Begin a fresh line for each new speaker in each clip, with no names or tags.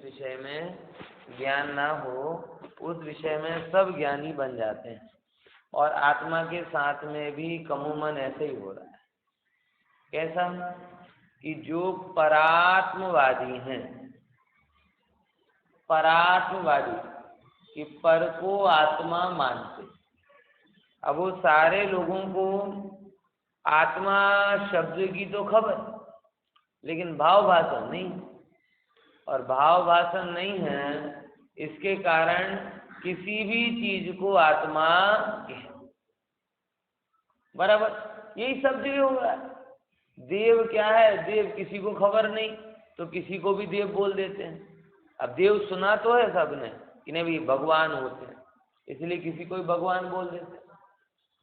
विषय में ज्ञान ना हो, उस विषय में सब ज्ञानी बन जाते हैं। और आत्मा के साथ में भी कमूमन ऐसे ही हो रहा है। कैसा? कि जो परात्मवादी हैं, परात्मवादी कि पर को आत्मा मानते, अब वो सारे लोगों को आत्मा शब्द की तो खबर, लेकिन भाव भाषण नहीं। और भाव भाषण नहीं है, इसके कारण किसी भी चीज को आत्मा कह, बराबर यही सब जगह हो रहा है। देव क्या है? देव किसी को खबर नहीं, तो किसी को भी देव बोल देते हैं। अब देव सुना तो है सबने कि नहीं भी भगवान होते हैं, इसलिए किसी को भी भगवान बोल देते हैं।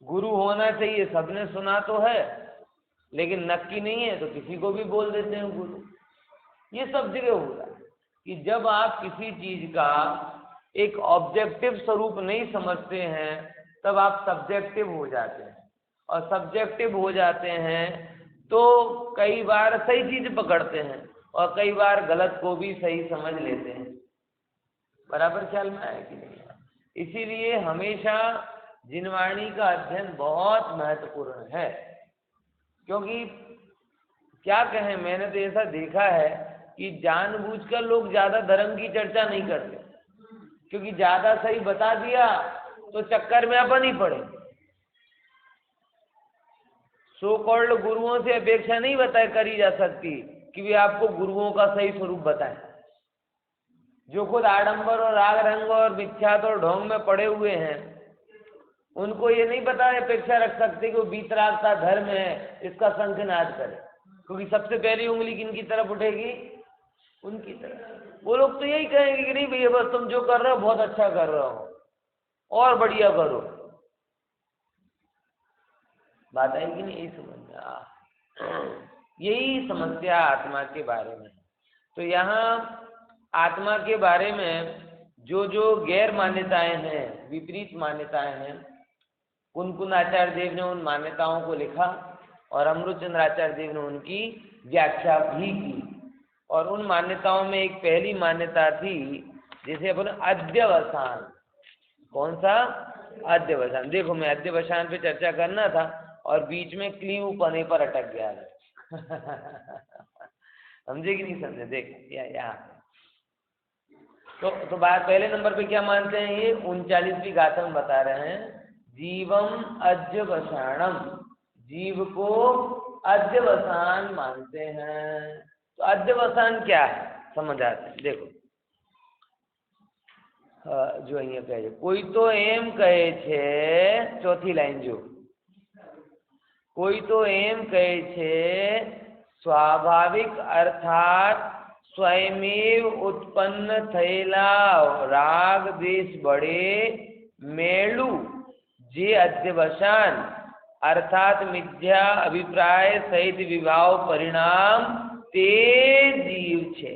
गुरु होना चाहिए, सबने सुना तो है, लेकिन नक्की नहीं है, तो किसी को भी बोल देते हैं गुरु। ये सब जगह हो रहा है कि जब आप किसी चीज का एक ऑब्जेक्टिव स्वरूप नहीं समझते हैं, तब आप सब्जेक्टिव हो जाते हैं, और सब्जेक्टिव हो जाते हैं तो कई बार सही चीज पकड़ते हैं और कई बार गलत को भी सही समझ लेते हैं। बराबर ख्याल में आया कि नहीं? इसीलिए हमेशा जिनवाणी का अध्ययन बहुत महत्वपूर्ण है। क्योंकि क्या कहें, मैंने तो ऐसा देखा है कि जानबूझकर लोग ज्यादा धर्म की चर्चा नहीं करते, क्योंकि ज्यादा सही बता दिया तो चक्कर में अपन ही पड़े। सो कॉल्ड गुरुओं से अपेक्षा नहीं बताए करी जा सकती कि वे आपको गुरुओं का सही स्वरूप बताएं। जो खुद आडंबर और राग रंग और विख्यात और ढोंग में पड़े हुए हैं, उनको ये नहीं बताए अपेक्षा रख सकते कि वो बीतरागता धर्म है, इसका शंखनाद करे, क्योंकि सबसे पहली उंगली किनकी तरफ उठेगी? उनकी तरफ। वो लोग तो यही कहेंगे कि नहीं भैया बस तुम जो कर रहे हो बहुत अच्छा कर रहे हो, और बढ़िया करो। बात है कि नहीं? यही समझना, यही समस्या आत्मा के बारे में। तो यहाँ आत्मा के बारे में जो जो गैर मान्यताएं हैं, विपरीत मान्यताएं हैं, कुन आचार्य देव ने उन मान्यताओं को लिखा और अमृतचंद्र आचार्य देव ने उनकी व्याख्या भी की। और उन मान्यताओं में एक पहली मान्यता थी जिसे अपन अध्यवसान। कौन सा? अध्यवसान। देखो मैं अध्यवसान पे चर्चा करना था और बीच में क्लीव पने पर अटक गया समझे कि नहीं समझे? देख यहाँ तो बात पहले नंबर पे क्या मानते हैं? ये 39वीं गाथा में बता रहे हैं, जीवम अध्यवसानम, जीव को अध्यवसान मानते हैं। तो अध्यवसान क्या है समझ आते हैं। देखो जो અહીંયા કહે છે, કોઈ તો એમ કહે છે, ચોથી લાઈન જો, કોઈ તો એમ કહે છે સ્વાભાવિક અર્થાત स्वयमेव उत्पन्न थયેલા राग द्वेष बड़े मेलू जे अध्यवसान अर्थात मिथ्या अभिप्राय सहित विभाव परिणाम ते जीव छे।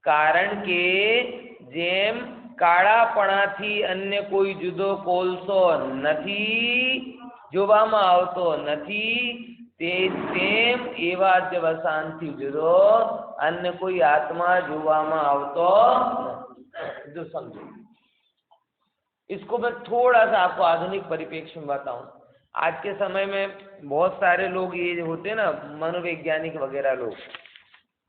कारण के जेम કાળાપણાથી અન્ય કોઈ જુદો કોલસો નથી જોવામાં આવતો નથી, તેમ એવા અધ્યવસાનથી જુદો अन्य कोई आत्मा જોવામાં આવતો जो समझो। इसको मैं थोड़ा सा आपको आधुनिक परिप्रेक्ष्य में बताऊं। आज के समय में बहुत सारे लोग ये होते हैं ना, मनोवैज्ञानिक वगैरह लोग,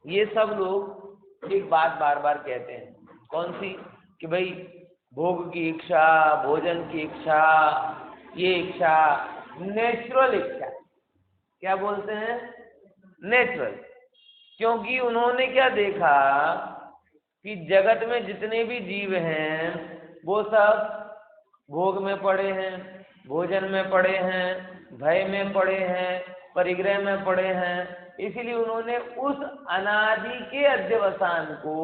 ये सब लोग एक बात बार बार कहते हैं। कौन सी? कि भाई भोग की इच्छा, भोजन की इच्छा, ये इच्छा नेचुरल इच्छा। क्या बोलते हैं? नेचुरल। क्योंकि उन्होंने क्या देखा कि जगत में जितने भी जीव हैं वो सब भोग में पड़े हैं, भोजन में पड़े हैं, भय में पड़े हैं, परिग्रह में पड़े हैं। इसीलिए उन्होंने उस अनादि के अध्यवसान को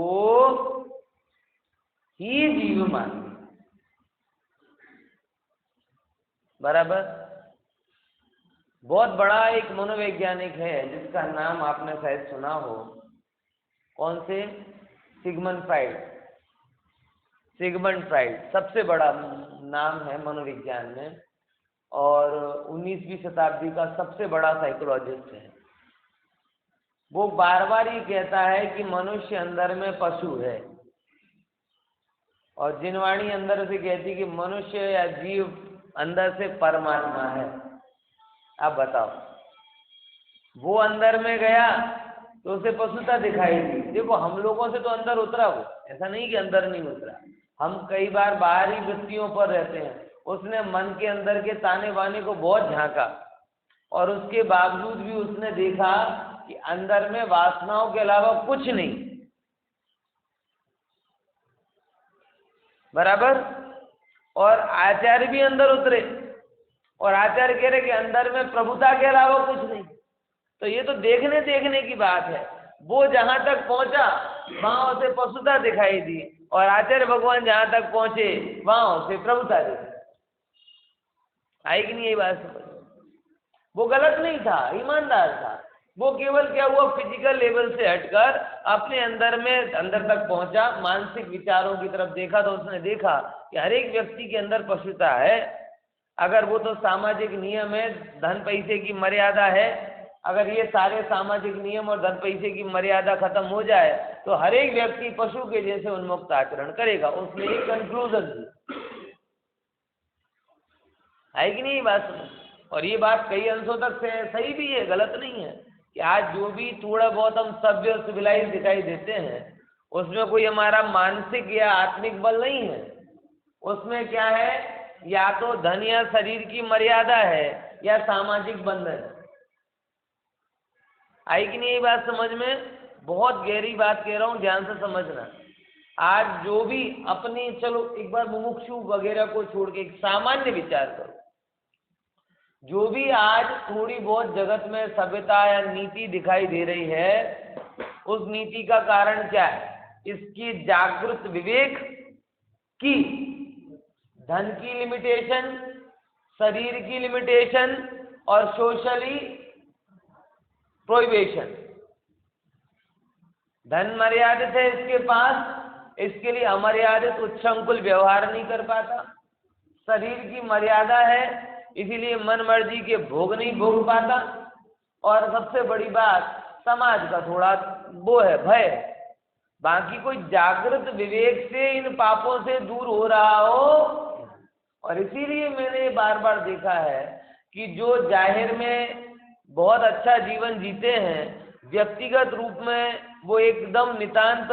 ही जीव माना। बराबर। बहुत बड़ा एक मनोवैज्ञानिक है जिसका नाम आपने शायद सुना हो। कौन से? Sigmund Freud. सिगमंड फ्राइड सबसे बड़ा नाम है मनोविज्ञान में, और 19वीं शताब्दी का सबसे बड़ा साइकोलॉजिस्ट है। वो बार बार ये कहता है कि मनुष्य अंदर में पशु है, और जिनवाणी अंदर से कहती कि मनुष्य या जीव अंदर से परमात्मा है। आप बताओ, वो अंदर में गया तो उसे पशुता दिखाई दी। देखो हम लोगों से तो अंदर उतरा वो, ऐसा नहीं कि अंदर नहीं उतरा। हम कई बार बाहरी वृत्तियों पर रहते हैं, उसने मन के अंदर के ताने बाने को बहुत झांका और उसके बावजूद भी उसने देखा कि अंदर में वासनाओं के अलावा कुछ नहीं। बराबर। और आचार्य भी अंदर उतरे और आचार्य कह रहे कि अंदर में प्रभुता के अलावा कुछ नहीं। तो ये तो देखने की बात है। वो जहां तक पहुंचा वहां उसे पशुता दिखाई दी और आचार्य भगवान जहां तक पहुंचे वहां उसे प्रभुता दिखाई। आई कि नहीं ये बात समझ? वो गलत नहीं था, ईमानदार था। वो केवल क्या हुआ, फिजिकल लेवल से हटकर अपने अंदर में अंदर तक पहुंचा, मानसिक विचारों की तरफ देखा तो उसने देखा कि हर एक व्यक्ति के अंदर पशुता है। अगर वो तो सामाजिक नियम है, धन पैसे की मर्यादा है, अगर ये सारे सामाजिक नियम और धन पैसे की मर्यादा खत्म हो जाए तो हर एक व्यक्ति पशु के जैसे उन्मुक्त आचरण करेगा। उसने एक कंक्लूजन दी। है कि नहीं बात समझ? और ये बात कई अंशों तक सही भी है, गलत नहीं है कि आज जो भी थोड़ा बहुत हम सभ्य और सिविलाइज दिखाई देते हैं उसमें कोई हमारा मानसिक या आत्मिक बल नहीं है। उसमें क्या है, या तो धन या शरीर की मर्यादा है या सामाजिक बंधन। आई कि नहीं ये बात समझ में? बहुत गहरी बात कह रहा हूँ, ध्यान से समझना। आज जो भी अपनी, चलो एक बार मुमुक्षु वगैरह को छोड़ के एक सामान्य विचार करो, जो भी आज थोड़ी बहुत जगत में सभ्यता या नीति दिखाई दे रही है, उस नीति का कारण क्या है? इसकी जागृत विवेक की, धन की लिमिटेशन, शरीर की लिमिटेशन और सोशली प्रोहिबिशन। धन मर्यादित है इसके पास, इसके लिए अमर्यादित उच्छृंखल व्यवहार नहीं कर पाता। शरीर की मर्यादा है, इसीलिए मन मर्जी के भोग नहीं भोग पाता। और सबसे बड़ी बात, समाज का थोड़ा वो है, भय। बाकी कोई जागृत विवेक से इन पापों से दूर हो रहा हो। और इसीलिए मैंने बार बार देखा है कि जो जाहिर में बहुत अच्छा जीवन जीते हैं, व्यक्तिगत रूप में वो एकदम नितांत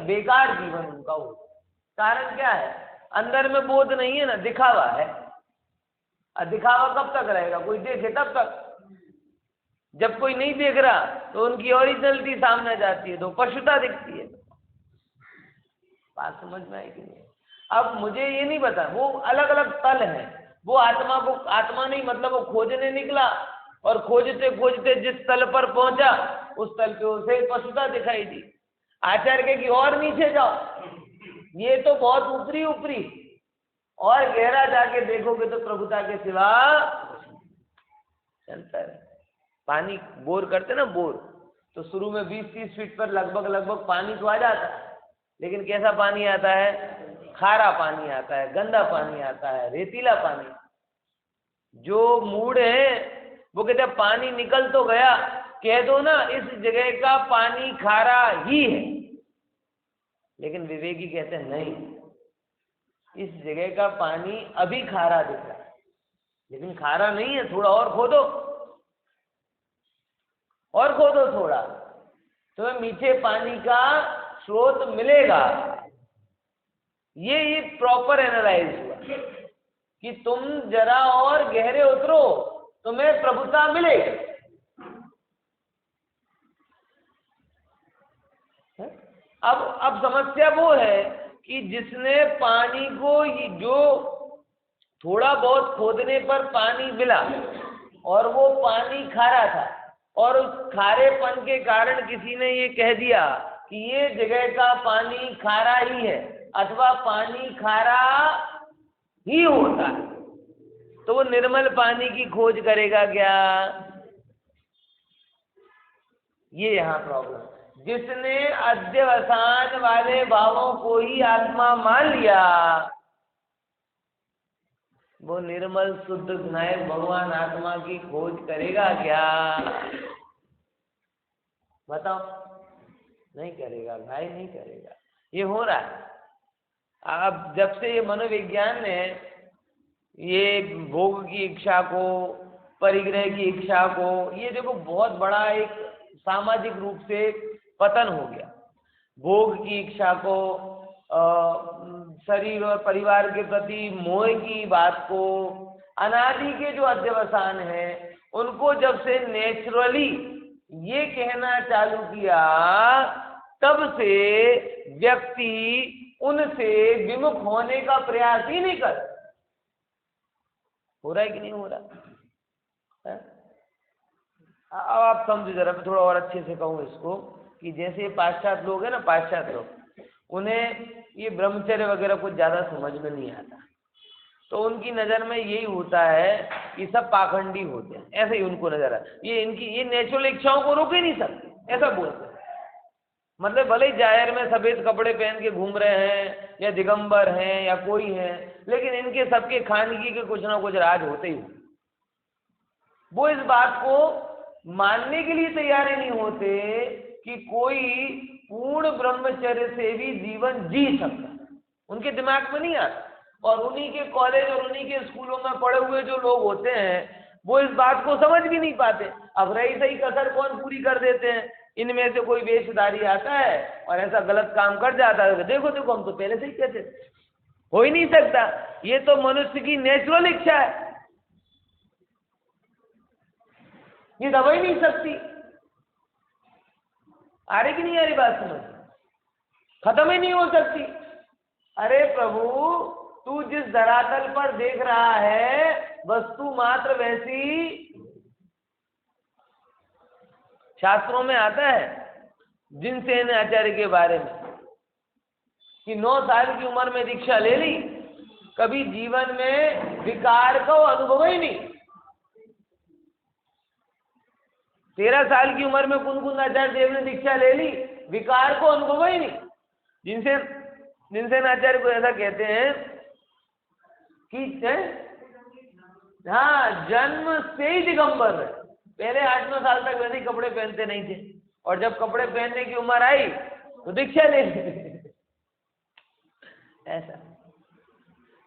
बेकार जीवन उनका हो। कारण क्या है? अंदर में बोध नहीं है ना, दिखावा है। दिखावा कब तक रहेगा? कोई देखे तब तक। जब कोई नहीं देख रहा तो उनकी ओरिजिनलिटी सामने जाती है, तो पशुता दिखती है। बात समझ में आई कि नहीं? अब मुझे ये नहीं पता, वो अलग अलग तल है। वो आत्मा को, आत्मा नहीं मतलब वो खोजने निकला और खोजते खोजते जिस तल पर पहुंचा उस तल पे उसे पशुता दिखाई दी। आचार्य की और नीचे जाओ, ये तो बहुत ऊपरी ऊपरी, और गहरा जाके देखोगे तो प्रभुता के सिवा चलता है। पानी बोर करते ना, बोर, तो शुरू में 20-30 फीट पर लगभग पानी तो आ जाता है, लेकिन कैसा पानी आता है? खारा पानी आता है, गंदा पानी आता है, रेतीला पानी। जो मूड है वो कहते हैं पानी निकल तो गया, कह दो ना इस जगह का पानी खारा ही है। लेकिन विवेकी कहते हैं नहीं, इस जगह का पानी अभी खारा दिख रहा है, लेकिन खारा नहीं है, थोड़ा और खोदो, और खोदो थोड़ा, तो मीठे पानी का स्रोत मिलेगा। ये प्रॉपर एनालाइज हुआ कि तुम जरा और गहरे उतरो, तुम्हें प्रभुता मिलेगी। अब समस्या वो है कि जिसने पानी को, जो थोड़ा बहुत खोदने पर पानी मिला और वो पानी खारा था, और उस खारेपन के कारण किसी ने ये कह दिया कि ये जगह का पानी खारा ही है अथवा पानी खारा ही होता है, तो वो निर्मल पानी की खोज करेगा क्या? ये यहाँ प्रॉब्लम। जिसने अध्यवसान वाले भावों को ही आत्मा मान लिया, वो निर्मल शुद्ध विनायक भगवान आत्मा की खोज करेगा क्या? बताओ, नहीं करेगा भाई, नहीं करेगा। ये हो रहा है। अब जब से ये मनोविज्ञान ने ये भोग की इच्छा को, परिग्रह की इच्छा को, ये देखो बहुत बड़ा एक सामाजिक रूप से पतन हो गया। भोग की इच्छा को, शरीर और परिवार के प्रति मोह की बात को, अनादि के जो अध्यवसान हैं उनको जब से नेचुरली ये कहना चालू किया, तब से व्यक्ति उनसे विमुख होने का प्रयास ही नहीं कर। हो रहा है कि नहीं हो रहा है? अब आप समझो जरा, मैं थोड़ा और अच्छे से कहूँ इसको, कि जैसे पाश्चात्य लोग हैं ना, पाश्चात्य लोग, उन्हें ये ब्रह्मचर्य वगैरह कुछ ज्यादा समझ में नहीं आता, तो उनकी नजर में यही होता है कि सब पाखंडी होते हैं, ऐसे ही उनको नजर आता। ये इनकी ये नेचुरल इच्छाओं को रोक ही नहीं सकते, ऐसा बोलते हैं। मतलब भले ही जाहिर में सफेद कपड़े पहन के घूम रहे हैं या दिगंबर हैं या कोई है, लेकिन इनके सबके खानगी के कुछ ना कुछ राज होते ही। वो इस बात को मानने के लिए तैयार ही नहीं होते कि कोई पूर्ण ब्रह्मचर्य से भी जीवन जी सकता, उनके दिमाग में नहीं आता। और उन्हीं के कॉलेज और उन्हीं के स्कूलों में पढ़े हुए जो लोग होते हैं वो इस बात को समझ भी नहीं पाते। अब रही सही कसर कौन पूरी कर देते हैं, इनमें से कोई वेशधारी आता है और ऐसा गलत काम कर जाता है, देखो देखो हम तो पहले से ही कहते थे। हो ही नहीं सकता, ये तो मनुष्य की नेचुरल इच्छा है, ये दबा ही नहीं सकती। आ रही कि नहीं आ रही बात समझ? खत्म ही नहीं हो सकती। अरे प्रभु, तू जिस धरातल पर देख रहा है वस्तु मात्र वैसी, शास्त्रों में आता है जिनसेन आचार्य के बारे में कि 9 साल की उम्र में दीक्षा ले ली, कभी जीवन में विकार का अनुभव ही नहीं। 13 साल की उम्र में कुंकुंद आचार्य देव ने दीक्षा ले ली, विकार को अनुभव ही नहीं। जिनसेन आचार्य को ऐसा कहते हैं कि हाँ, जन्म से ही दिगंबर है। पहले 8-9 साल तक वैसे ही कपड़े पहनते नहीं थे, और जब कपड़े पहनने की उम्र आई तो दीक्षा ले ली। ऐसा,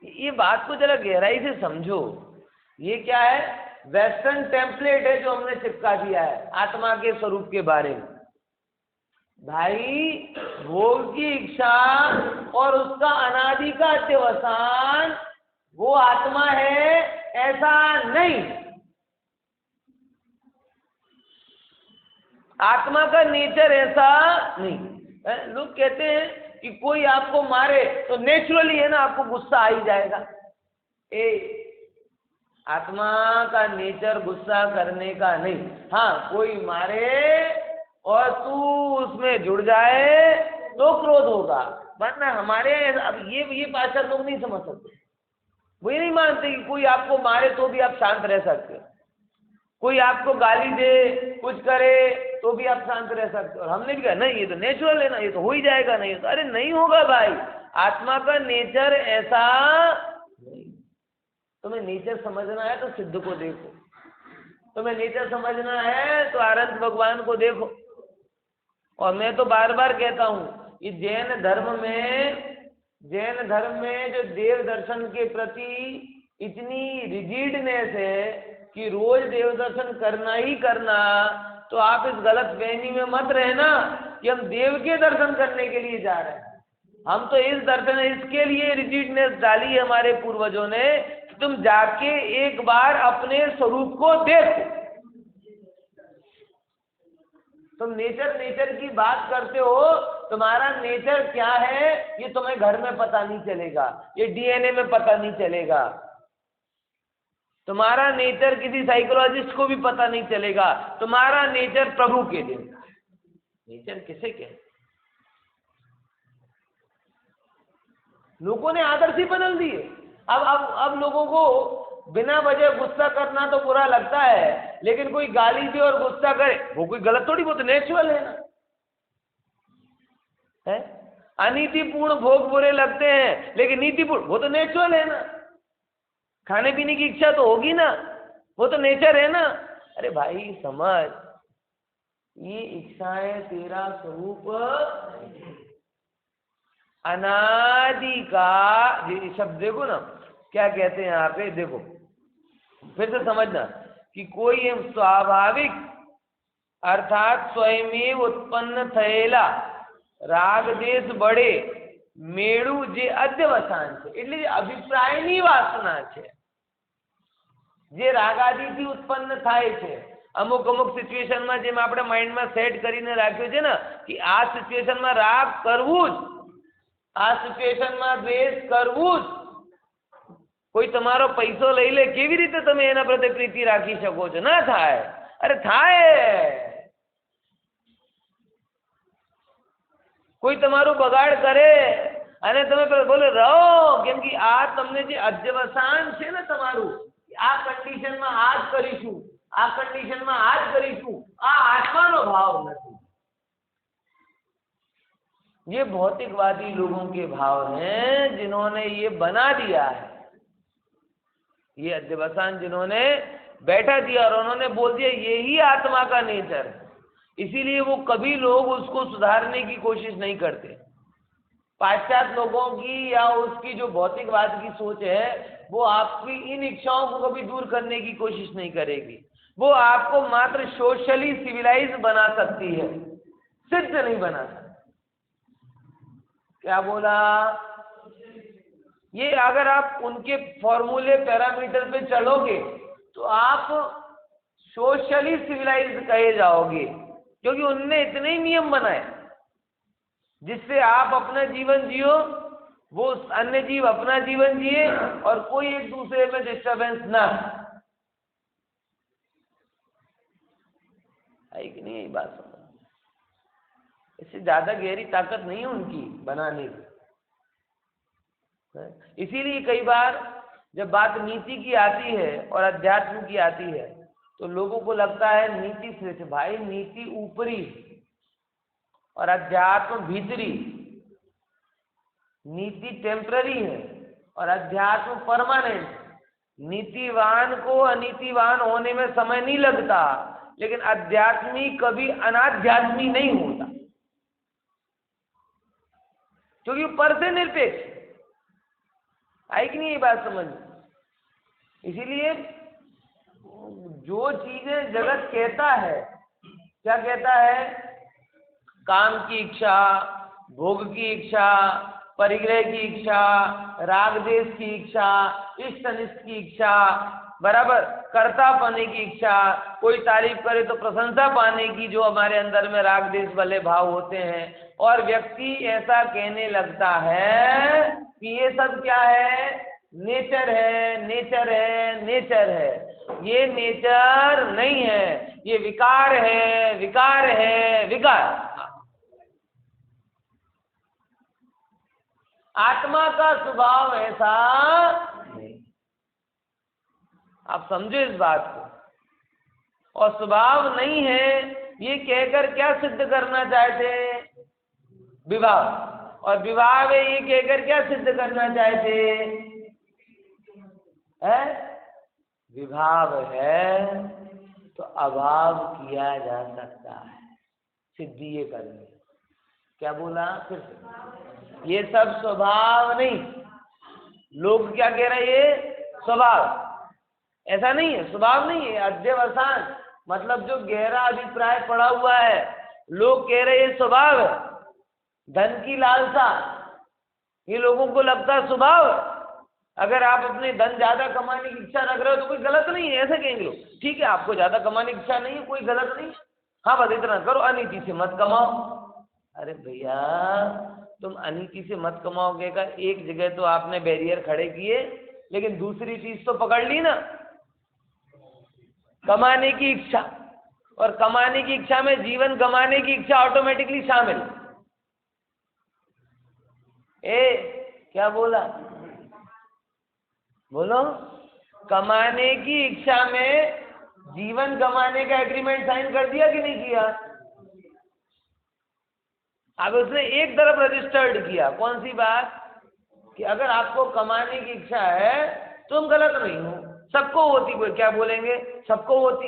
ये बात को जरा गहराई से समझो। ये क्या है? वेस्टर्न टेम्पलेट है जो हमने चिपका दिया है आत्मा के स्वरूप के बारे में। भाई, भोग की इच्छा और उसका अनादि का अध्यवसान वो आत्मा है, ऐसा नहीं। आत्मा का नेचर ऐसा नहीं। लोग कहते हैं कि कोई आपको मारे तो नेचुरली है ना आपको गुस्सा आ ही जाएगा। आत्मा का नेचर गुस्सा करने का नहीं। हाँ, कोई मारे और तू उसमें जुड़ जाए तो क्रोध होगा, वरना हमारे अब ये पाश्चात्य लोग नहीं समझ सकते। वो ये नहीं मानते कि कोई आपको मारे तो भी आप शांत रह सकते हो, कोई आपको गाली दे, कुछ करे तो भी आप शांत रह सकते हो। और हमने भी कहा नहीं, ये तो नेचुरल है ना, ये तो हो ही जाएगा। नहीं तो अरे नहीं होगा भाई, आत्मा का नेचर ऐसा नहीं। तुम्हें नेचर समझना है तो सिद्ध को देखो, तुम्हें नेचर समझना है तो अनंत भगवान को देखो। और मैं तो बार बार कहता हूँ, ये जैन धर्म में जो देव दर्शन के प्रति इतनी रिजिडनेस है कि रोज देव दर्शन करना ही करना, तो आप इस गलत फहमी में मत रहना कि हम देव के दर्शन करने के लिए जा रहे हैं। हम तो इसके लिए रिजिडनेस डाली है हमारे पूर्वजों ने कि तुम जाके एक बार अपने स्वरूप को देखो। तुम नेचर की बात करते हो, तुम्हारा नेचर क्या है ये तुम्हें घर में पता नहीं चलेगा, ये डीएनए में पता नहीं चलेगा, तुम्हारा नेचर किसी साइकोलॉजिस्ट को भी पता नहीं चलेगा। तुम्हारा नेचर प्रभु के दिन का है। नेचर किसे कहते? लोगों ने आदर्श ही बदल दिए। अब लोगों को बिना वजह गुस्सा करना तो बुरा लगता है, लेकिन कोई गाली दे और गुस्सा करे वो कोई गलत थोड़ी, वो तो नेचुरल है ना। है अनीतिपूर्ण भोग बुरे लगते हैं, लेकिन नीतिपूर्ण वो तो नेचुरल है ना। खाने पीने की इच्छा तो होगी ना, वो तो नेचर है ना। अरे भाई समझ, ये इच्छाएं तेरा स्वरूप, अनादि का, ये शब्द देखो ना क्या कहते हैं यहाँ पे, देखो फिर से समझना कि कोई एम स्वाभाविक अर्थात स्वयं उत्पन्न थયેલા રાગ દેશ બળે મેળું જે અધ્યવસાન છે, એટલે જે અભિપ્રાયની વાસના છે, જે રાગાદિથી ઉત્પન્ન થાય છે, અમુક અમુક સિચ્યુએશનમાં જેમ આપણે માઇન્ડમાં સેટ કરીને રાખ્યું છે ને કે આ સિચ્યુએશનમાં રાગ કરવું જ, આ સિચ્યુએશનમાં દ્વેષ કરવું જ. કોઈ તમારો પૈસો લઈ લે, કેવી રીતે તમે એના પ્રત્યે પ્રીતિ રાખી શકો છો? ના થાય. અરે થાય. કોઈ તમારું બગાડ કરે અને તમે બોલો રહો, કેમ કે આ તમને જે અધ્યવસાન છે ને તમારું, આ કન્ડિશનમાં આ જ કરીશું, આ કન્ડિશનમાં આ જ કરીશું, આ આત્માનો ભાવ નથી. ये भौतिकवादी लोगों के भाव हैं जिन्होंने ये बना दिया है, ये अध्यवसान जिन्होंने बैठा दिया और उन्होंने बोल दिया यही आत्मा का नेचर है. इसीलिए वो कभी लोग उसको सुधारने की कोशिश नहीं करते. पाश्चात्य लोगों की या उसकी जो भौतिकवाद की सोच है वो आपकी इन इच्छाओं को कभी दूर करने की कोशिश नहीं करेगी. वो आपको मात्र सोशली सिविलाइज बना सकती है, सिद्ध नहीं बना सकती. क्या बोला? ये अगर आप उनके फॉर्मूले पैरामीटर पे चलोगे तो आप सोशली सिविलाइज्ड कहे जाओगे, क्योंकि उनने इतने ही नियम बनाए जिससे आप अपना जीवन जियो, वो अन्य जीव अपना जीवन जिए और कोई एक दूसरे में डिस्टर्बेंस ना. है कि नहीं? यही बात समझ. इससे ज्यादा गहरी ताकत नहीं है उनकी बनाने की. इसीलिए कई बार जब बात नीति की आती है और अध्यात्म की आती है तो लोगों को लगता है नीति श्रेष्ठ. भाई नीति ऊपरी और अध्यात्म भीतरी. नीति टेम्पररी है और अध्यात्म परमानेंट. नीतिवान को अनीतिवान होने में समय नहीं लगता, लेकिन अध्यात्मी कभी अनाध्यात्मी नहीं होता, क्योंकि पर से निरपेक्ष. आई कि नहीं ये बात समझ? इसीलिए जो चीजें जगत कहता है, क्या कहता है? काम की इच्छा, भोग की इच्छा, परिग्रह की इच्छा, राग देश की इच्छा, इष्ट अनिष्ट की इच्छा, बराबर, कर्ता पाने की इच्छा, कोई तारीफ करे तो प्रशंसा पाने की, जो हमारे अंदर में राग देश वाले भाव होते हैं. और व्यक्ति ऐसा कहने लगता है कि ये सब क्या है? नेचर है, नेचर है, नेचर है. ये नेचर नहीं है, ये विकार है, विकार है, विकार. आत्मा का स्वभाव ऐसा नहीं. आप समझो इस बात को. और स्वभाव नहीं है ये कहकर क्या सिद्ध करना चाहते? विभाव. और विभाव है ये कहकर क्या सिद्ध करना चाहते है? विभाव है तो अभाव किया जा सकता है, सिद्धि ये करनी. क्या बोला फिर से? ये सब स्वभाव नहीं. लोग क्या कह रहे? ये स्वभाव. ऐसा नहीं है, स्वभाव नहीं है, अध्यवसान. मतलब जो गहरा अभिप्राय पड़ा हुआ है, लोग कह रहे ये स्वभाव है. धन की लालसा, ये लोगों को लगता है स्वभाव. अगर आप अपने धन ज्यादा कमाने की इच्छा रख रहे हो तो कोई गलत नहीं है, ऐसे कहेंगे लोग. ठीक है, आपको ज्यादा कमाने की इच्छा नहीं है, कोई गलत नहीं है. हाँ, बस इतना करो, अनीति से मत कमाओ. अरे भैया, तुम अनीति से मत कमाओगे का एक जगह तो आपने बैरियर खड़े किए, लेकिन दूसरी चीज तो पकड़ ली ना, कमाने की इच्छा. और कमाने की इच्छा में जीवन गंवाने की इच्छा ऑटोमेटिकली शामिल. क्या बोला? बोलो. कमाने की इच्छा में जीवन गंवाने का एग्रीमेंट साइन कर दिया कि नहीं किया? अब उसने एक तरफ रजिस्टर्ड किया. कौन सी बात? कि अगर आपको कमाने की इच्छा है तुम गलत नहीं हो, सबको होती. कोई क्या बोलेंगे? सबको होती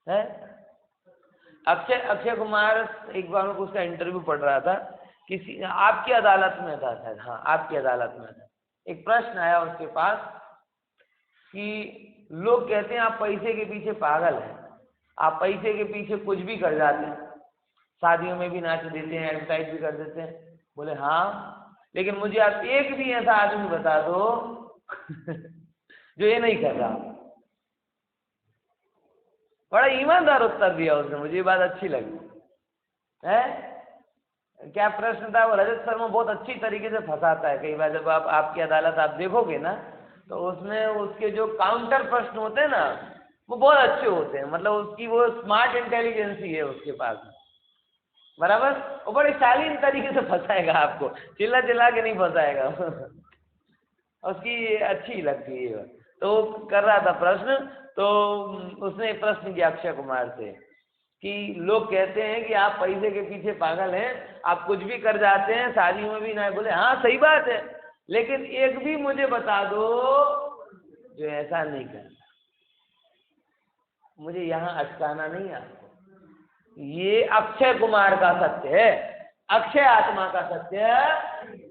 है. अक्षय कुमार, एक बार मैं उसका इंटरव्यू पढ़ रहा था किसी आपकी अदालत में था शायद, हाँ आपकी अदालत में था, एक प्रश्न आया उसके पास कि लोग कहते हैं आप पैसे के पीछे पागल हैं, आप पैसे के पीछे कुछ भी कर जाते हैं, शादियों में भी नाच देते हैं, एडवर्टाइज भी कर देते हैं। बोले हाँ, लेकिन मुझे आप एक भी ऐसा आदमी बता दो जो ये नहीं कर रहा। बड़ा ईमानदार उत्तर दिया उसने, मुझे ये बात अच्छी लगी है। क्या प्रश्न था वो? रजत शर्मा बहुत अच्छी तरीके से फंसाता है कई बार। जब आप आपकी अदालत आप देखोगे ना तो उसमें उसके जो काउंटर प्रश्न होते हैं ना वो बहुत अच्छे होते हैं, मतलब उसकी वो स्मार्ट इंटेलिजेंस ही है उसके पास, बराबर। वो बड़े शालीन तरीके से फंसाएगा आपको, चिल्ला चिल्ला के नहीं फंसाएगा उसकी अच्छी लगती है। तो वो कर रहा था प्रश्न, तो उसने एक प्रश्न किया अक्षय कुमार से कि लोग कहते हैं कि आप पैसे के पीछे पागल हैं, आप कुछ भी कर जाते हैं, शादी में भी ना। बोले हाँ सही बात है, लेकिन एक भी मुझे बता दो जो ऐसा नहीं करता। मुझे यहाँ अटकाना नहीं आपको, ये अक्षय कुमार का सत्य है, अक्षय आत्मा का सत्य है।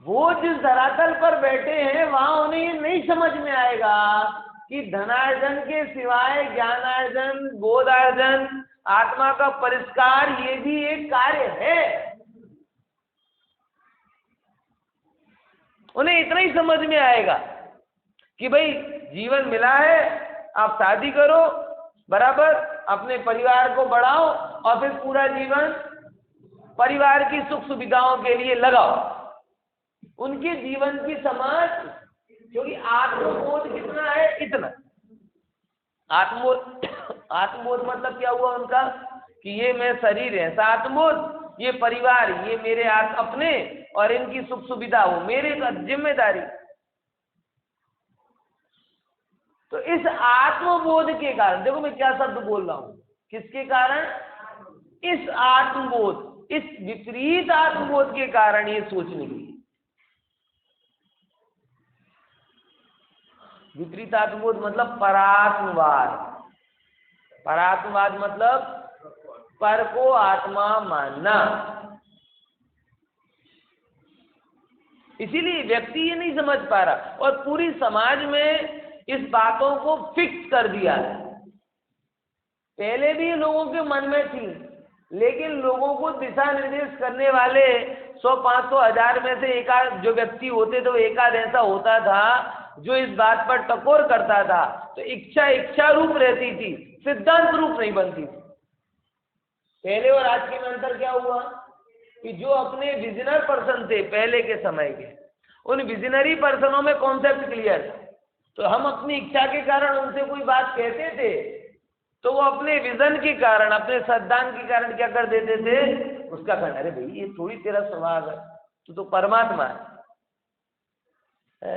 वो जिस धरातल पर बैठे हैं वहां उन्हें ये नहीं समझ में आएगा कि धनार्जन के सिवाय ज्ञानार्जन, बोधार्जन, आत्मा का परिष्कार ये भी एक कार्य है। उन्हें इतना ही समझ में आएगा कि भाई जीवन मिला है, आप शादी करो, बराबर, अपने परिवार को बढ़ाओ और फिर पूरा जीवन परिवार की सुख सुविधाओं के लिए लगाओ। उनके जीवन की समाज, क्योंकि आत्मबोध कितना है, इतना आत्मबोध। आत्मबोध मतलब क्या हुआ उनका कि ये मैं शरीर है, आत्मबोध, ये परिवार, ये मेरे अपने, और इनकी सुख सुविधा वो मेरे का जिम्मेदारी। तो इस आत्मबोध के कारण, देखो मैं क्या शब्द बोल रहा हूं, किसके कारण? इस आत्मबोध, इस विपरीत आत्मबोध के कारण ये सोचने की। विपरीत आत्मबोध मतलब परात्मवाद। परात्मवाद मतलब पर को आत्मा मानना। इसीलिए व्यक्ति ये नहीं समझ पा रहा, और पूरी समाज में इस बातों को फिक्स कर दिया है। पहले भी लोगों के मन में थी, लेकिन लोगों को दिशा निर्देश करने वाले 100, 500, 1000 में से एक आध जो व्यक्ति होते थे, वो एक आध ऐसा होता था जो इस बात पर टकोर करता था। तो इच्छा रूप रहती थी, सिद्धांत रूप नहीं बनती थी। पहले और आज के में अंतर क्या हुआ कि जो अपने विजनर पर्सन थे पहले के समय के, उन विजनरी पर्सनों में कॉन्सेप्ट क्लियर था। तो हम अपनी इच्छा के कारण उनसे कोई बात कहते थे तो वो अपने विजन के कारण, अपने सिद्धांत के कारण क्या कर देते थे, उसका कारण, अरे भाई ये थोड़ी तेरा स्वभाव है, तू तो परमात्मा है।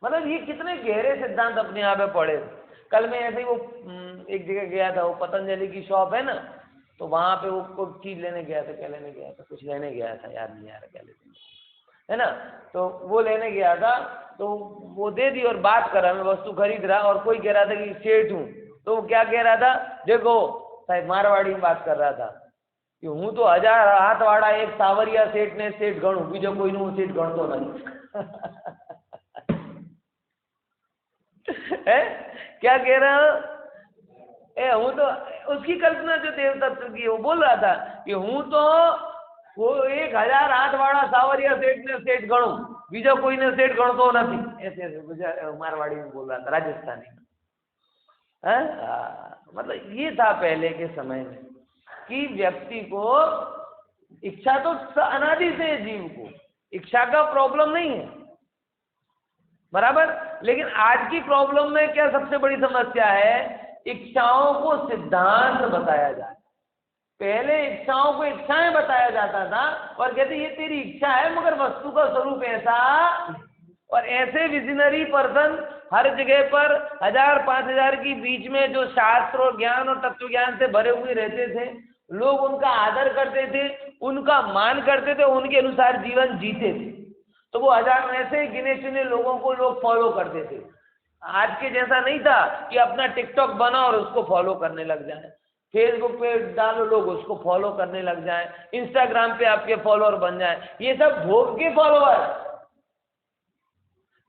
मतलब ये कितने गहरे सिद्धांत अपने आप में पड़े। कल मैं ऐसे ही वो एक जगह गया था, वो पतंजलि की शॉप है ना, तो वहां पे वो कोई चीज लेने गया था, क्या लेने गया था, कुछ लेने गया था, याद नहीं आ रहा क्या लेने है ना। तो वो लेने गया था, तो वो दे दी और बात कर रहा, मैं वस्तु खरीद रहा, और कोई कह रहा था कि सेठ हूँ, तो वो क्या कह रहा था, देखो साहब मारवाड़ी में बात कर रहा था कि हूँ तो 1000 हाथ वाड़ा एक सावरिया सेठ ने सेठ गणू, बीजो कोई नु सेठ गणतो नहीं है, क्या कह रहा हूँ तो उसकी कल्पना जो देव तत्व की, वो बोल रहा था कि हूँ तो वो 1000 हाथ वाड़ा सावरिया सेठ ने सेठ गणू, बीजो कोई ने सेठ गणतो नहीं। ऐसे मारवाड़ी में बोल रहा था, राजस्थानी में। मतलब ये था पहले के समय में कि व्यक्ति को इच्छा तो अनादि से जीव को इच्छा का प्रॉब्लम नहीं है, बराबर। लेकिन आज की प्रॉब्लम में क्या सबसे बड़ी समस्या है, इच्छाओं को सिद्धांत बताया जाए। पहले इच्छाओं को इच्छाएं बताया जाता था और कहते ये तेरी इच्छा है मगर वस्तु का स्वरूप ऐसा। और ऐसे विजनरी पर्सन हर जगह पर 1000, 5000 की बीच में जो शास्त्र और ज्ञान और तत्व ज्ञान से भरे हुए रहते थे, लोग उनका आदर करते थे, उनका मान करते थे, उनके अनुसार जीवन जीते थे। तो वो 1000 में से गिने चुने लोगों को लोग फॉलो करते थे। आज के जैसा नहीं था कि अपना टिकटॉक बना और उसको फॉलो करने लग जाए, फेसबुक पे डालो लोग उसको फॉलो करने लग जाए, इंस्टाग्राम पे आपके फॉलोअर बन जाए। ये सब भोग के फॉलोअर।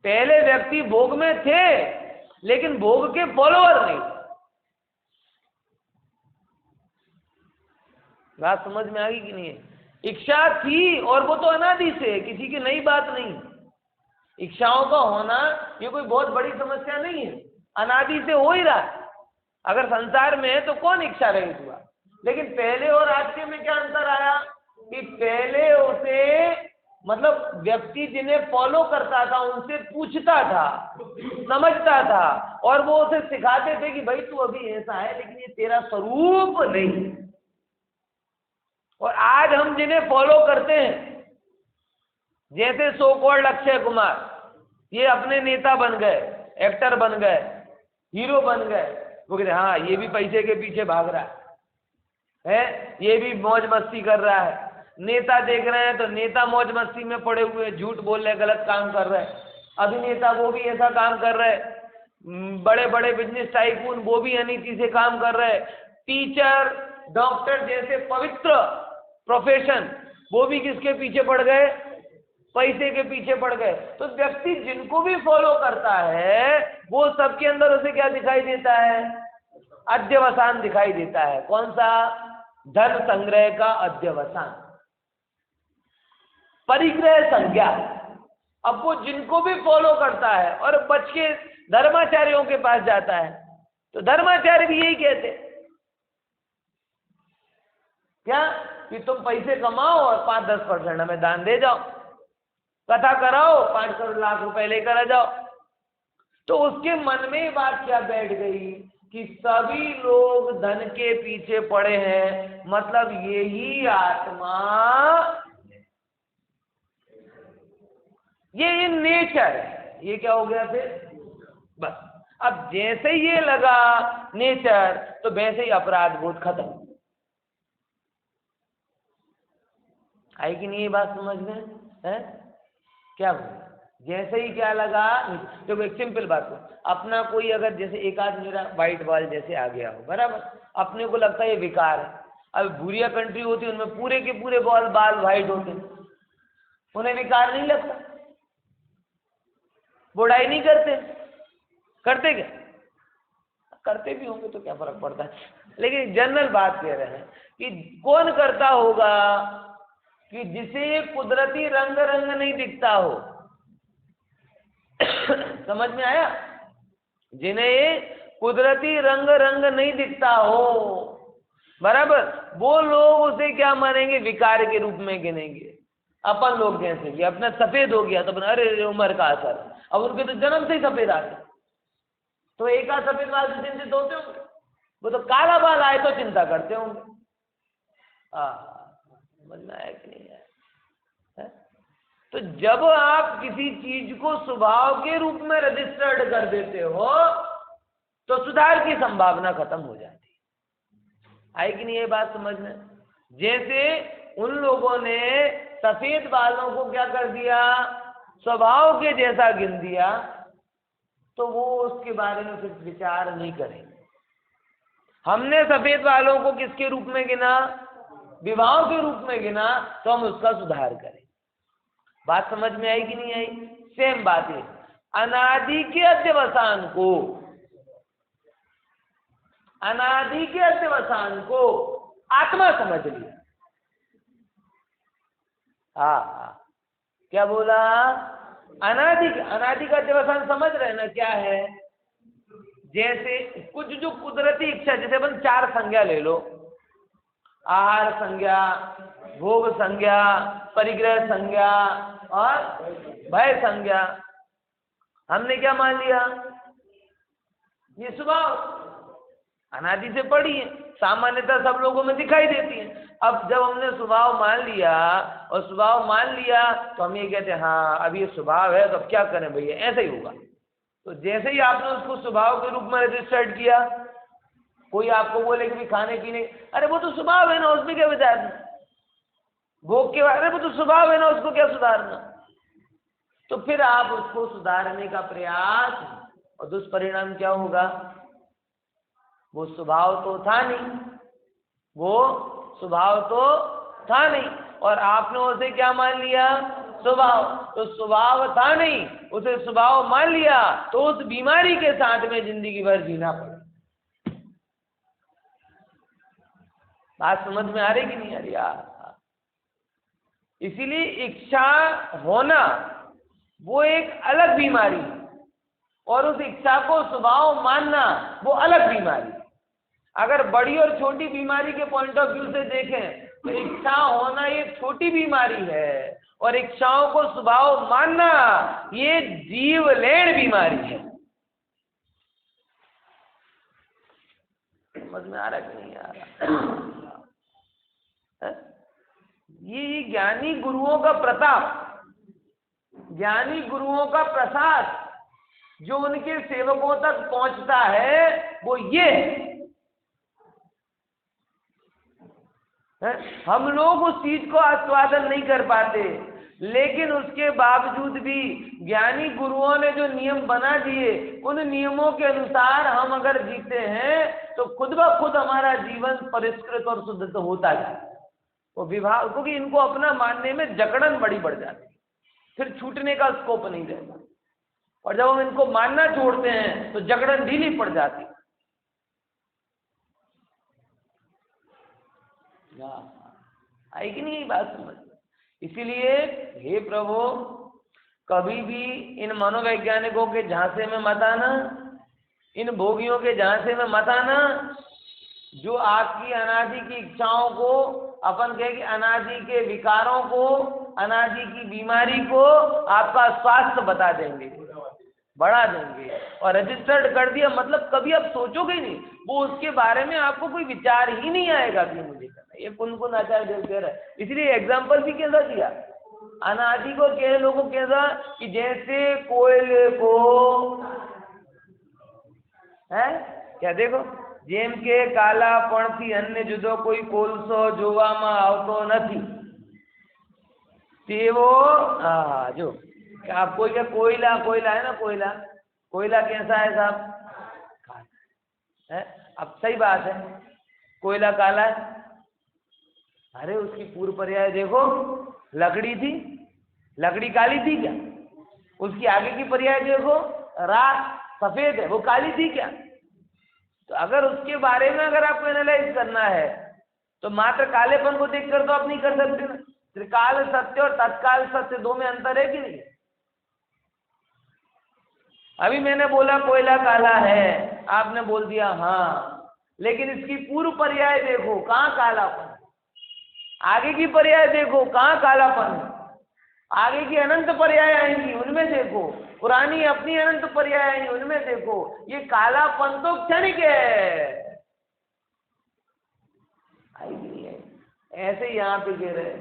पहले व्यक्ति भोग में थे लेकिन भोग के फॉलोअर नहीं। बात समझ में आ गई कि नहीं है? इच्छा थी और वो तो अनादि से, किसी की नई बात नहीं। इच्छाओं का होना ये कोई बहुत बड़ी समस्या नहीं है, अनादि से हो ही रहा है। अगर संसार में है तो कौन इच्छा रहित हुआ? लेकिन पहले और आज के में क्या अंतर आया कि पहले उसे मतलब व्यक्ति जिन्हें फॉलो करता था उनसे पूछता था, समझता था, और वो उसे सिखाते थे कि भाई तू अभी ऐसा है लेकिन ये तेरा स्वरूप नहीं। और आज हम जिन्हें फॉलो करते हैं, जैसे सो कॉल्ड अक्षय कुमार, ये अपने नेता बन गए, एक्टर बन गए, हीरो बन गए। वो कहते हाँ ये भी पैसे के पीछे भाग रहा है, ये भी मौज मस्ती कर रहा है। नेता देख रहे हैं तो नेता मौज मस्ती में पड़े हुए, झूठ बोल रहे, गलत काम कर रहे हैं। अभिनेता वो भी ऐसा काम कर रहे हैं। बड़े बड़े बिजनेस टाइकून वो भी अनीति से काम कर रहे हैं। टीचर, डॉक्टर जैसे पवित्र प्रोफेशन वो भी किसके पीछे पड़ गए? पैसे के पीछे पड़ गए। तो व्यक्ति जिनको भी फॉलो करता है वो सबके अंदर उसे क्या दिखाई देता है? अध्यवसान दिखाई देता है। कौन सा? धन संग्रह का अध्यवसान, परिग्रह संज्ञा। अब वो जिनको भी फॉलो करता है और बच के धर्माचार्यों के पास जाता है तो धर्माचार्य भी यही कहते क्या कि तुम पैसे कमाओ और 5-10% हमें दान दे जाओ, कथा कराओ, 5 लाख रुपए लेकर आ जाओ। तो उसके मन में बात क्या बैठ गई कि सभी लोग धन के पीछे पड़े हैं, मतलब यही आत्मा, ये नेचर है। ये क्या हो गया फिर? बस अब जैसे ही ये लगा नेचर तो वैसे ही अपराध बोध खत्म। आई कि नहीं ये बात समझ में है? क्या बोला? जैसे ही क्या लगा, देखो एक सिंपल बात हो, अपना कोई अगर जैसे एक आध मेरा व्हाइट बाल जैसे आ गया हो, बराबर, अपने को लगता है ये विकार है। अब भूरिया कंट्री होती है उनमें पूरे के पूरे बाल व्हाइट होते हैं, उन्हें विकार नहीं लगता, बुराई नहीं करते। करते क्या? करते भी होंगे तो क्या फर्क पड़ता है, लेकिन जनरल बात कह रहे हैं कि कौन करता होगा कि जिसे कुदरती रंग नहीं दिखता हो। समझ में आया? जिन्हें कुदरती रंग नहीं दिखता हो, बराबर, वो लोग उसे क्या मानेंगे? विकार के रूप में गिनेंगे। अपन लोग जैसे कि अपना सफेद हो गया तो अपना अरे उम्र का असर, अब उनके तो जन्म से ही सफेद आते, तो एक आध सफेद बाल से चिंतित होते होंगे, वो तो काला बाल आए तो चिंता करते होंगे। समझ में आया कि नहीं है? तो जब आप किसी चीज को स्वभाव के रूप में रजिस्टर्ड कर देते हो तो सुधार की संभावना खत्म हो जाती है। आई कि नहीं ये बात समझ में? जैसे उन लोगों ने सफेद बालों को क्या कर दिया? स्वभाव के जैसा गिन दिया, तो वो उसके बारे में फिर विचार नहीं करेंगे। हमने सफेद बालों को किसके रूप में गिना? विवाह के रूप में गिना, तो हम उसका सुधार करें। बात समझ में आई कि नहीं आई? सेम बात है, अनादि के अध्यवसान को, अनादि के अध्यवसान को आत्मा समझ लिया। क्या बोला? अनादि का अध्यवसान समझ रहे ना क्या है? जैसे कुछ जो कुदरती इच्छा, जैसे अपन 4 संज्ञा ले लो, आहार संज्ञा, भोग संज्ञा, परिग्रह संज्ञा और भय संज्ञा। हमने क्या मान लिया? ये स्वभाव अनादि से पड़ी है, सामान्यतः सब लोगों में दिखाई देती है। अब जब हमने स्वभाव मान लिया और स्वभाव मान लिया तो हम ये कहते हैं हाँ अब ये स्वभाव है, तो अब क्या करें भैया, ऐसा ही होगा। तो जैसे ही आपने उसको स्वभाव के रूप में रजिस्टर्ड किया, कोई आपको बोले कि खाने पीने, अरे वो तो स्वभाव है ना, उसमें क्या विचारना? भोग के बारे में तो स्वभाव है ना, उसको क्या सुधारना? तो फिर आप उसको सुधारने का प्रयास और दुष्परिणाम क्या होगा? वो स्वभाव तो था नहीं, वो स्वभाव तो था नहीं, और आपने उसे क्या मान लिया? स्वभाव। तो स्वभाव था नहीं, उसे स्वभाव मान लिया, तो उस बीमारी के साथ में जिंदगी भर जीना पड़ा। बात समझ में आ रही कि नहीं आ रही यार? इसीलिए इच्छा होना वो एक अलग बीमारी है, और उस इच्छा को स्वभाव मानना वो अलग बीमारी। अगर बड़ी और छोटी बीमारी के पॉइंट ऑफ व्यू से देखें तो इच्छा होना ये छोटी बीमारी है, और इच्छाओं को स्वभाव मानना ये जीवलेण बीमारी है। समझ में आ रहा कि नहीं आ रहा? ये ज्ञानी गुरुओं का प्रताप, ज्ञानी गुरुओं का प्रसाद जो उनके सेवकों तक पहुंचता है वो ये है। हम लोग उस चीज को आस्वादन नहीं कर पाते, लेकिन उसके बावजूद भी ज्ञानी गुरुओं ने जो नियम बना दिए, उन नियमों के अनुसार हम अगर जीते हैं तो खुद ब खुद हमारा जीवन परिष्कृत और शुद्ध तो होता जाए। वो विभाग, क्योंकि इनको अपना मानने में जकड़न बड़ी बढ़ जाती है, फिर छूटने का स्कोप नहीं रहता, और जब हम इनको मानना छोड़ते हैं तो जकड़न ढीली पड़ जाती है। आई कि नहीं बात समझ? इसीलिए हे प्रभु, कभी भी इन मनोवैज्ञानिकों के झांसे में मत आना, इन भोगियों के झांसे में मत आना, जो आपकी अनादि की इच्छाओं को, अपन कहे कि अनादि के विकारों को, अनादि की बीमारी को आपका स्वास्थ्य बता देंगे, बढ़ा देंगे, और रजिस्टर्ड कर दिया मतलब कभी आप सोचोगे ही नहीं, वो उसके बारे में आपको कोई विचार ही नहीं आएगा कि मुझे करना। ये कुन आचार्य देव कह रहा है, इसलिए एग्जाम्पल भी कैसा दिया, अनादि को कह लोगों कैसा कि जैसे कोयले को है क्या, देखो जेम के काला पणथी अन्य जुदो कोई कोलसो જોવામાં આવતો નથી, तेवो जो आप कोई क्या कोयला, कोयला है ना, कोयला, कोयला कैसा है साहब? है। अब सही बात है, कोयला काला है, अरे उसकी पूर्व पर्याय देखो, लकड़ी थी, लकड़ी काली थी क्या? उसकी आगे की पर्याय देखो, राख सफेद है, वो काली थी क्या? तो अगर उसके बारे में अगर आपको एनालाइज करना है तो मात्र कालेपन को देखकर तो आप नहीं कर सकते ना। त्रिकाल सत्य और तत्काल सत्य दो में अंतर है कि नहीं? अभी मैंने बोला कोयला काला है, आपने बोल दिया हाँ, लेकिन इसकी पूर्व पर्याय देखो, कहाँ कालापन, आगे की पर्याय देखो, कहाँ कालापन, आगे की अनंत पर्याय आएंगी उनमें देखो, पुरानी अपनी अनंत पर्याय आएंगी उनमें देखो, ये कालापन तो क्षणिक है। ऐसे यहाँ पे कह रहे,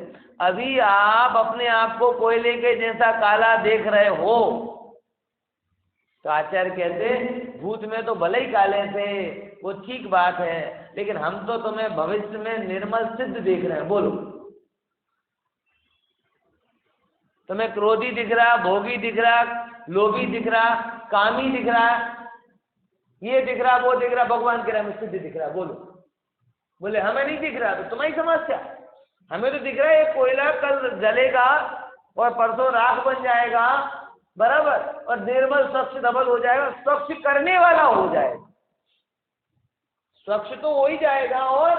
अभी आप अपने आप को कोयले के जैसा काला देख रहे हो, तो आचार्य कहते भूत में तो भले ही काले थे, वो ठीक बात है, लेकिन हम तो तुम्हें भविष्य में निर्मल सिद्ध देख रहे हैं। बोलो, तुम्हें क्रोधी दिख रहा, भोगी दिख रहा, लोभी दिख रहा, कामी दिख रहा, ये दिख रहा, वो दिख रहा, भगवान के नाम सिद्ध दिख रहा। बोलो, बोले हमें नहीं दिख रहा, तो तुम्हारी समस्या, हमें तो दिख रहा है ये कोयला कल जलेगा और परसों राख बन जाएगा, बराबर, और निर्मल स्वच्छ डबल हो जाएगा, स्वच्छ करने वाला हो जाएगा, स्वच्छ तो हो ही जाएगा, और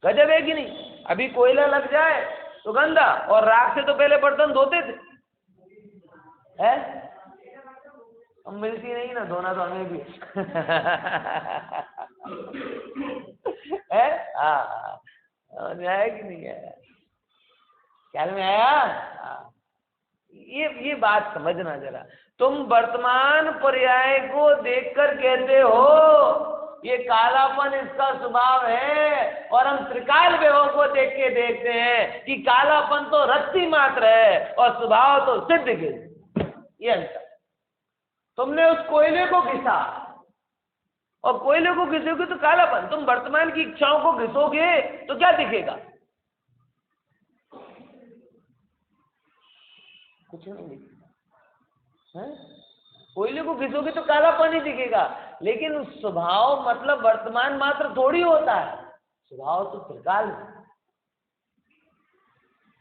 गजब है कि नहीं? अभी कोयला लग जाए तो गंदा, और राख से तो पहले बर्तन धोते थे, है? अब मिलती नहीं ना, धोना तो हमें भी है। हाँ, आया कि नहीं आया? ख्याल में आया? ये बात समझना जरा, तुम वर्तमान पर्याय को देखकर कहते हो ये कालापन इसका स्वभाव है, और हम त्रिकाल विभव को देख के देखते हैं कि कालापन तो रत्ती मात्र है और स्वभाव तो सिद्ध के। ये अंतर। तुमने उस कोयले को घिसा, और कोयले को घिसोगे तो कालापन, तुम वर्तमान की इच्छाओं को घिसोगे तो क्या दिखेगा? कुछ नहीं दिखेगा, है? कोयले को घिसोगे तो कालापन ही दिखेगा, लेकिन स्वभाव मतलब वर्तमान मात्र थोड़ी होता है, स्वभाव तो त्रिकाल है।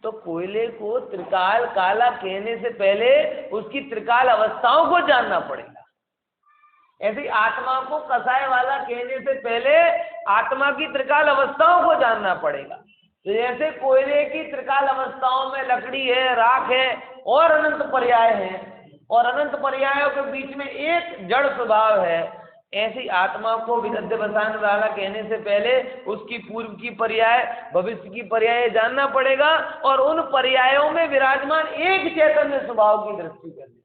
तो कोयले को त्रिकाल काला कहने से पहले उसकी त्रिकाल अवस्थाओं को जानना पड़ेगा। ऐसी आत्मा को कसाय वाला कहने से पहले आत्मा की त्रिकाल अवस्थाओं को जानना पड़ेगा। तो जैसे कोयले की त्रिकाल अवस्थाओं में लकड़ी है, राख है और अनंत पर्याय है, और अनंत पर्यायों के बीच में एक जड़ स्वभाव है, ऐसी आत्मा को विदग्ध बसान वाला कहने से पहले उसकी पूर्व की पर्याय, भविष्य की पर्याय जानना पड़ेगा, और उन पर्यायों में विराजमान एक चैतन्य स्वभाव की दृष्टि करनी।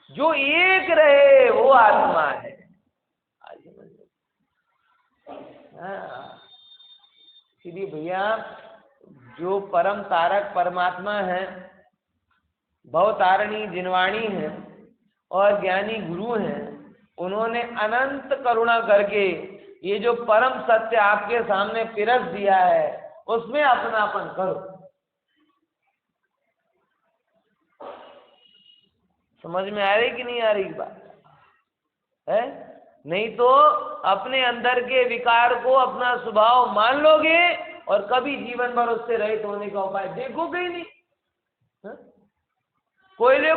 जो एक रहे वो आत्मा है। इसलिए भैया जो परम तारक परमात्मा है, भवतारिणी जिनवाणी है और ज्ञानी गुरु हैं, उन्होंने अनंत करुणा करके ये जो परम सत्य आपके सामने पिरस दिया है उसमें अपनापन करो। समझ में आ रही कि नहीं आ रही बात है? नहीं तो अपने अंदर के विकार को अपना स्वभाव मान लोगे और कभी जीवन भर उससे रहित होने का उपाय देखोगे ही नहीं। है? कोयले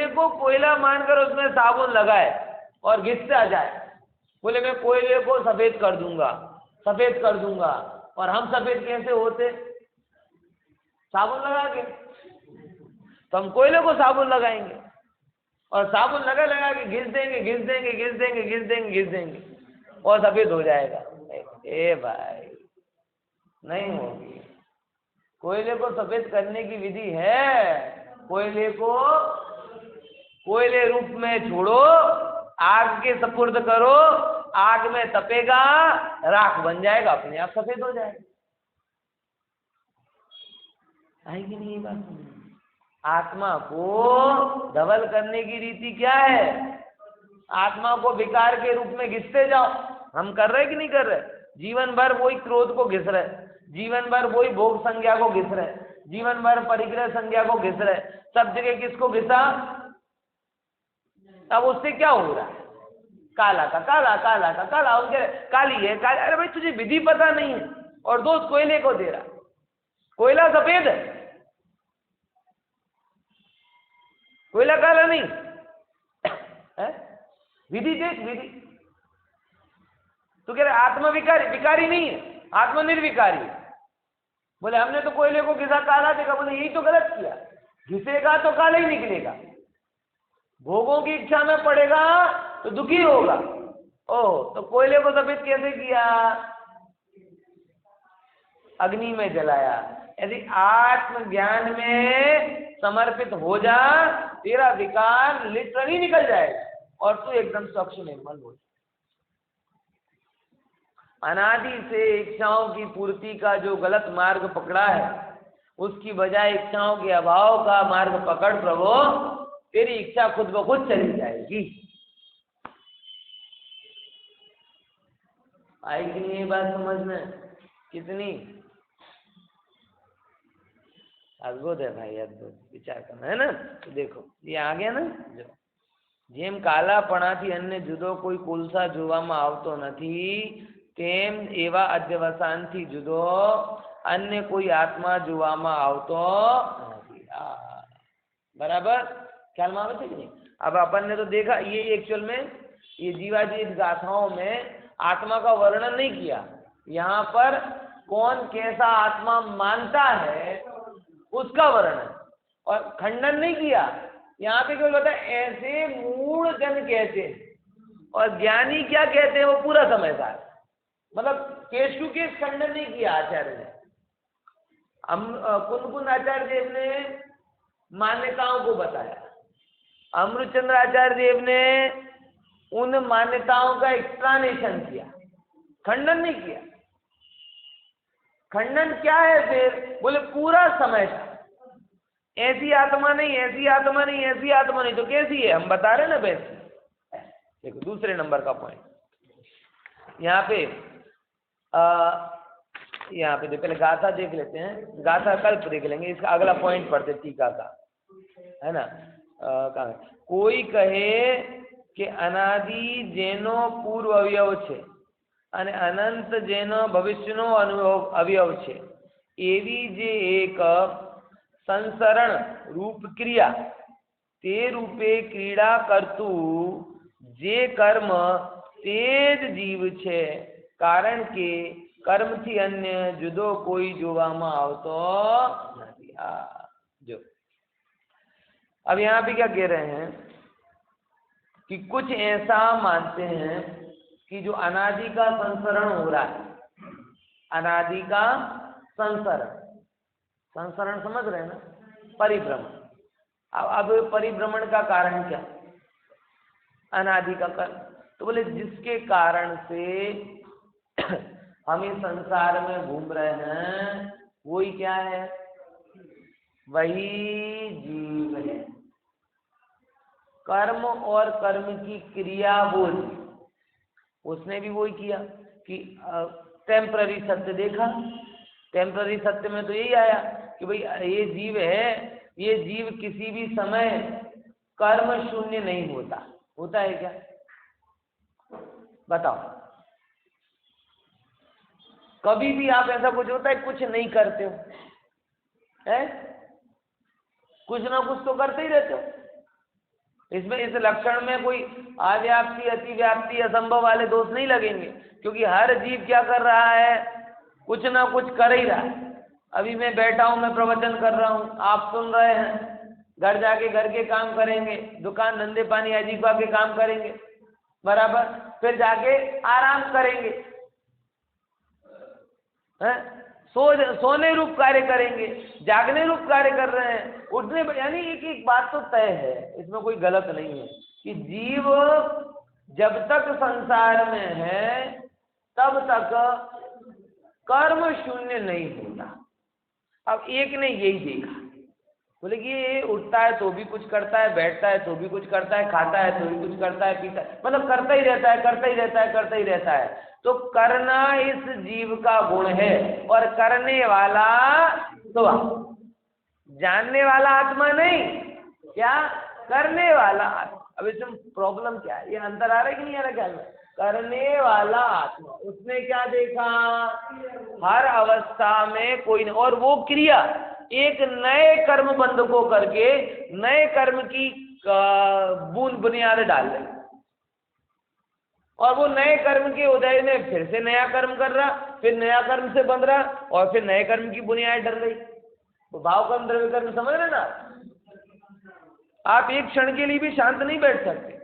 को कोयला मानकर उसमें साबुन लगाए और घिसता जाए, बोले मैं कोयले को सफेद कर दूंगा, और हम सफेद कैसे होते? साबुन लगा के। तो हम कोयले को साबुन लगाएंगे और साबुन लगा के घिस देंगे और सफेद हो जाएगा। ए भाई नहीं होगी। कोयले को सफेद करने की विधि है। कोयले को कोयले रूप में छोड़ो, आग के सपुर्द करो, आग में तपेगा, राख बन जाएगा, अपने आप सफेद हो जाएगा। आएगी नहीं ये बात? आत्मा को धवल करने की रीति क्या है? आत्मा को विकार के रूप में घिसते जाओ। हम कर रहे कि नहीं कर रहे? जीवन भर वही क्रोध को घिस रहे, जीवन भर वही भोग संज्ञा को घिस रहे, जीवन भर परिग्रह संज्ञा को घिस रहे, सब जगह किसको घिसा? अब उससे क्या हो रहा है? काला का काला उनके काली है काली। अरे भाई तुझे विधि पता नहीं है और दोस्त कोयले को दे रहा। कोयला सफेद है, कोयला काला नहीं है। विधि देख, विधि तो कह रहे आत्मा विकारी नहीं है, आत्मा निर्विकारी है। बोले हमने तो कोयले को घिसा काला देखा। बोले यही तो गलत किया, घिसेगा तो काला ही निकलेगा, भोगों की इच्छा में पड़ेगा तो दुखी होगा। ओह, तो कोयले को सफेद कैसे किया? अग्नि में जलाया। यदि आत्मज्ञान में समर्पित हो जा, तेरा विकार लिटरली निकल जाएगा और तू एकदम स्वच्छ निर्मल हो। अनादि से इच्छाओं की पूर्ति का जो गलत मार्ग पकड़ा है, उसकी बजाय इच्छाओं के अभाव का मार्ग पकड़ प्रभु, तेरी इच्छा खुद ब खुद चली जाएगी। आएगी नहीं ये बात समझ में? कितनी अद्भुत है भाई, अद्भुत। विचार करना है ना। तो देखो ये आ गया ना, जो जेम कालापणाથી अन्य जुदो कोई कोलसा જોવામાં આવતો નથી, તેમ એવા અધ્યવસાનથી જુદો अन्य कोई आत्मा જોવામાં આવતો નથી। बराबर ख्याल में आवे છે कि नहीं? अब अपन ने तो देखा, ये एक्चुअल में ये जीवाजी गाथाओं में आत्मा का वर्णन नहीं किया। यहाँ पर कौन कैसा आत्मा मानता है उसका वर्णन और खंडन नहीं किया। यहाँ पे केवल बता ऐसे मूढ़ जन कहते हैं, और ज्ञानी क्या कहते हैं वो पूरा समझता है। मतलब केश टू केश खंडन नहीं किया आचार्य ने। कुन आचार्य देव ने मान्यताओं को बताया, अमृतचंद्र आचार्य देव ने उन मान्यताओं का एक्सप्लेनेशन किया, खंडन नहीं किया। खंडन क्या है फिर? बोले पूरा समझा, ऐसी आत्मा नहीं, ऐसी आत्मा नहीं, ऐसी आत्मा नहीं, तो कैसी है? हम बता रहे ना वैसी। देखो दूसरे नंबर का पॉइंट यहाँ पे पहले गाथा देख लेते हैं, गाथा कल्प देख लेंगे, इसका अगला पॉइंट पढ़ते टीका का। है ना। कोई कहे કે અનાદિ જેનો પૂર્વ અવયવ છે અને અનંત જેનો ભવિષ્યનો અવયવ છે, એવી જે એક સંસરણ રૂપ ક્રિયા તે રૂપે ક્રીડા કરતું જે કર્મ તે જ જીવ છે, કારણ કે કર્મથી અન્ય જુદો કોઈ જોવામાં આવતો નથી। जो अब यहाँ पे क्या कह रहे हैं कि कुछ ऐसा मानते हैं कि जो अनादि का संसरण हो रहा है, अनादि का संसरण, संसरण समझ रहे हैं ना, परिभ्रमण। अब परिभ्रमण का कारण क्या? अनादि का कारण। तो बोले जिसके कारण से हम इस संसार में घूम रहे हैं वही क्या है? वही जीव है। कर्म और कर्म की क्रिया वो जी, उसने भी वही किया कि टेम्पररी सत्य देखा। टेम्पररी सत्य में तो यही आया कि भाई ये जीव है, ये जीव किसी भी समय कर्म शून्य नहीं होता। होता है क्या? बताओ, कभी भी आप ऐसा कुछ होता है कुछ नहीं करते हो, है? कुछ ना कुछ तो करते ही रहते हो। इसमें इस लक्षण में कोई अव्याप्ति, अतिव्याप्ति, असंभव वाले दोष नहीं लगेंगे, क्योंकि हर जीव क्या कर रहा है? कुछ ना कुछ कर ही रहा है। अभी मैं बैठा हूं, मैं प्रवचन कर रहा हूं, आप सुन रहे हैं, घर जाके घर के काम करेंगे, दुकान धंधे पानी आजीविका के काम करेंगे, बराबर, फिर जाके आराम करेंगे, हैं? सोने रूप कार्य करेंगे, जागने रूप कार्य कर रहे हैं, उठने, यानी एक एक बात तो तय है, इसमें कोई गलत नहीं है कि जीव जब तक संसार में है तब तक कर्म शून्य नहीं होता। अब एक ने यही देखा, बोले कि ये उठता है तो भी कुछ करता है, बैठता है तो भी कुछ करता है, खाता है तो भी कुछ करता है, पीता है, मतलब करता ही रहता है, करता ही रहता है, करता ही रहता है। तो करना इस जीव का गुण है, और करने वाला तो जानने वाला आत्मा नहीं, क्या? करने वाला आत्मा। अब इसमें प्रॉब्लम क्या है? ये अंतर आ रहा है कि नहीं आ रहा? क्या है? करने वाला आत्मा, उसने क्या देखा? हर अवस्था में कोई न, और वो क्रिया एक नए कर्म बंध को करके नए कर्म की बुनियाद डाल रही, और वो नए कर्म के उदय में फिर से नया कर्म कर रहा, फिर नया कर्म से बंध रहा, और फिर नए कर्म की बुनियाद डल रही। तो भाव कर्म, द्रव्य कर्म, समझ रहे ना? आप एक क्षण के लिए भी शांत नहीं बैठ सकते।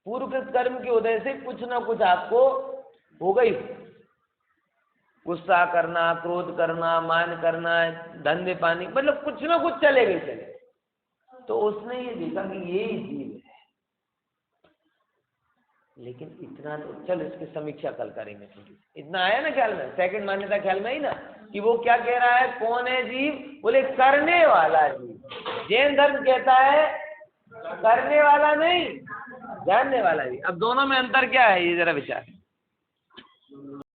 पूर्वकृत कर्म के उदय से कुछ ना कुछ आपको होगा ही। गुस्सा करना, क्रोध करना, मान करना, धंधे पानी, मतलब कुछ ना कुछ चले गए चले। तो उसने ये देखा कि ये ही जीव है। लेकिन इतना तो चल, इसकी समीक्षा कल करेंगे थोड़ी। इतना आया ना ख्याल में? सेकंड मान्यता ख्याल में ही ना, कि वो क्या कह रहा है? कौन है जीव? बोले करने वाला जीव। जैन धर्म कहता है करने वाला नहीं, जानने वाला भी। अब दोनों में अंतर क्या है ये जरा विचार।